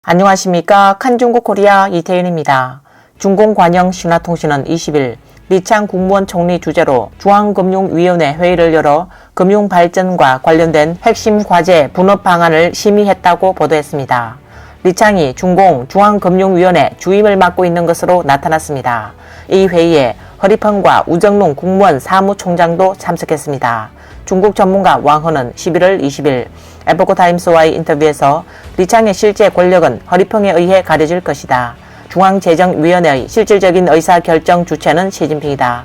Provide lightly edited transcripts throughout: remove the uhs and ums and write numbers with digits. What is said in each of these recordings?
안녕하십니까. 칸중국 코리아 이태윤입니다. 중공관영 신화통신은 20일 리창 국무원 총리 주재로 중앙금융위원회 회의를 열어 금융발전과 관련된 핵심 과제 분업 방안을 심의했다고 보도했습니다. 리창이 중공 중앙금융위원회 주임을 맡고 있는 것으로 나타났습니다. 이 회의에 허리펑과 우정롱 국무원 사무총장도 참석했습니다. 중국 전문가 왕허는 11월 20일 에포크타임스와의 인터뷰에서 리창의 실제 권력은 허리펑에 의해 가려질 것이다. 중앙재정위원회의 실질적인 의사결정 주체는 시진핑이다.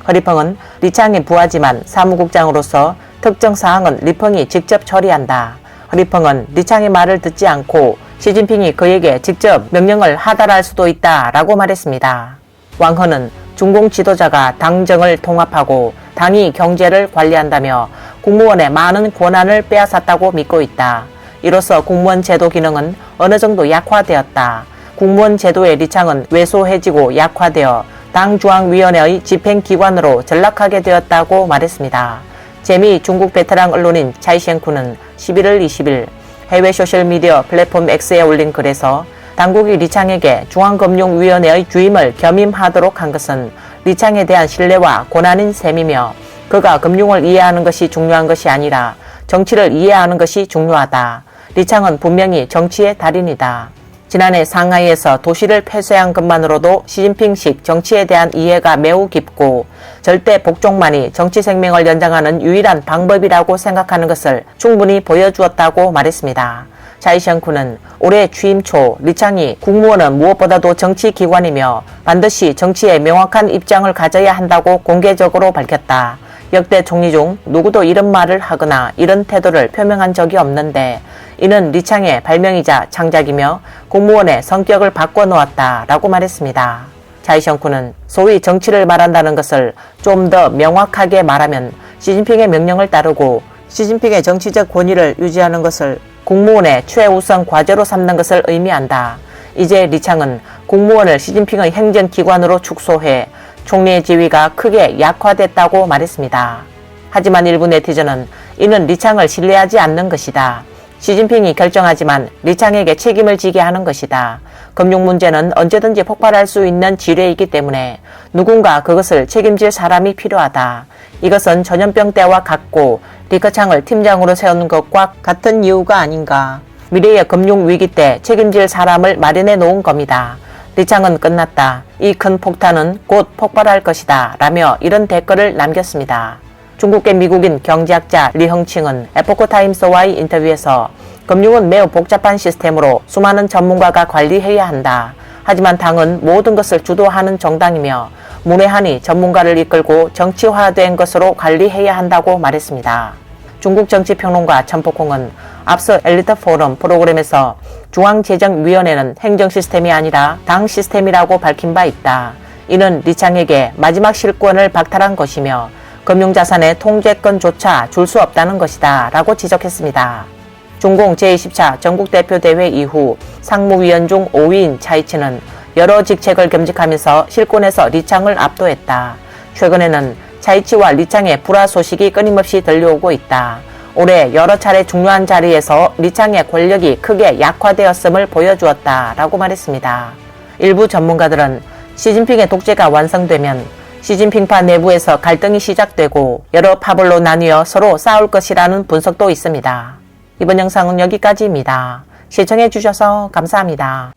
허리펑은 리창의 부하지만 사무국장으로서 특정 사항은 리펑이 직접 처리한다. 허리펑은 리창의 말을 듣지 않고 시진핑이 그에게 직접 명령을 하달할 수도 있다 라고 말했습니다. 왕허는 중공 지도자가 당정을 통합하고 당이 경제를 관리한다며 국무원의 많은 권한을 빼앗았다고 믿고 있다. 이로써 국무원 제도 기능은 어느 정도 약화되었다. 국무원 제도의 리창은 왜소해지고 약화되어 당중앙위원회의 집행기관으로 전락하게 되었다고 말했습니다. 재미 중국 베테랑 언론인 차이셴쿠는 11월 20일 해외 소셜미디어 플랫폼 X에 올린 글에서 당국이 리창에게 중앙금융위원회의 주임을 겸임하도록 한 것은 리창에 대한 신뢰와 권한인 셈이며 그가 금융을 이해하는 것이 중요한 것이 아니라 정치를 이해하는 것이 중요하다. 리창은 분명히 정치의 달인이다. 지난해 상하이에서 도시를 폐쇄한 것만으로도 시진핑식 정치에 대한 이해가 매우 깊고 절대 복종만이 정치 생명을 연장하는 유일한 방법이라고 생각하는 것을 충분히 보여주었다고 말했습니다. 차이셴쿠는 올해 취임 초 리창이 국무원은 무엇보다도 정치기관이며 반드시 정치에 명확한 입장을 가져야 한다고 공개적으로 밝혔다. 역대 총리 중 누구도 이런 말을 하거나 이런 태도를 표명한 적이 없는데 이는 리창의 발명이자 창작이며 국무원의 성격을 바꿔놓았다 라고 말했습니다. 차이셴쿠는 소위 정치를 말한다는 것을 좀 더 명확하게 말하면 시진핑의 명령을 따르고 시진핑의 정치적 권위를 유지하는 것을 국무원의 최우선 과제로 삼는 것을 의미한다. 이제 리창은 국무원을 시진핑의 행정기관으로 축소해 총리의 지위가 크게 약화됐다고 말했습니다. 하지만 일부 네티즌은 이는 리창을 신뢰하지 않는 것이다. 시진핑이 결정하지만 리창에게 책임을 지게 하는 것이다. 금융 문제는 언제든지 폭발할 수 있는 지뢰이기 때문에 누군가 그것을 책임질 사람이 필요하다. 이것은 전염병 때와 같고 리커창을 팀장으로 세우는 것과 같은 이유가 아닌가. 미래의 금융 위기 때 책임질 사람을 마련해 놓은 겁니다. 리창은 끝났다. 이 큰 폭탄은 곧 폭발할 것이다. 라며 이런 댓글을 남겼습니다. 중국계 미국인 경제학자 리헝칭은 에포크타임스와의 인터뷰에서 금융은 매우 복잡한 시스템으로 수많은 전문가가 관리해야 한다. 하지만 당은 모든 것을 주도하는 정당이며 문외한이 전문가를 이끌고 정치화된 것으로 관리해야 한다고 말했습니다. 중국 정치평론가 천폭홍은 앞서 엘리트 포럼 프로그램에서 중앙재정위원회는 행정 시스템이 아니라 당 시스템이라고 밝힌 바 있다. 이는 리창에게 마지막 실권을 박탈한 것이며 금융자산의 통제권조차 줄 수 없다는 것이다 라고 지적했습니다. 중공 제20차 전국대표대회 이후 상무위원 중 5위인 차이치는 여러 직책을 겸직하면서 실권에서 리창을 압도했다. 최근에는 차이치와 리창의 불화 소식이 끊임없이 들려오고 있다. 올해 여러 차례 중요한 자리에서 리창의 권력이 크게 약화되었음을 보여주었다 라고 말했습니다. 일부 전문가들은 시진핑의 독재가 완성되면 시진핑파 내부에서 갈등이 시작되고 여러 파벌로 나뉘어 서로 싸울 것이라는 분석도 있습니다. 이번 영상은 여기까지입니다. 시청해주셔서 감사합니다.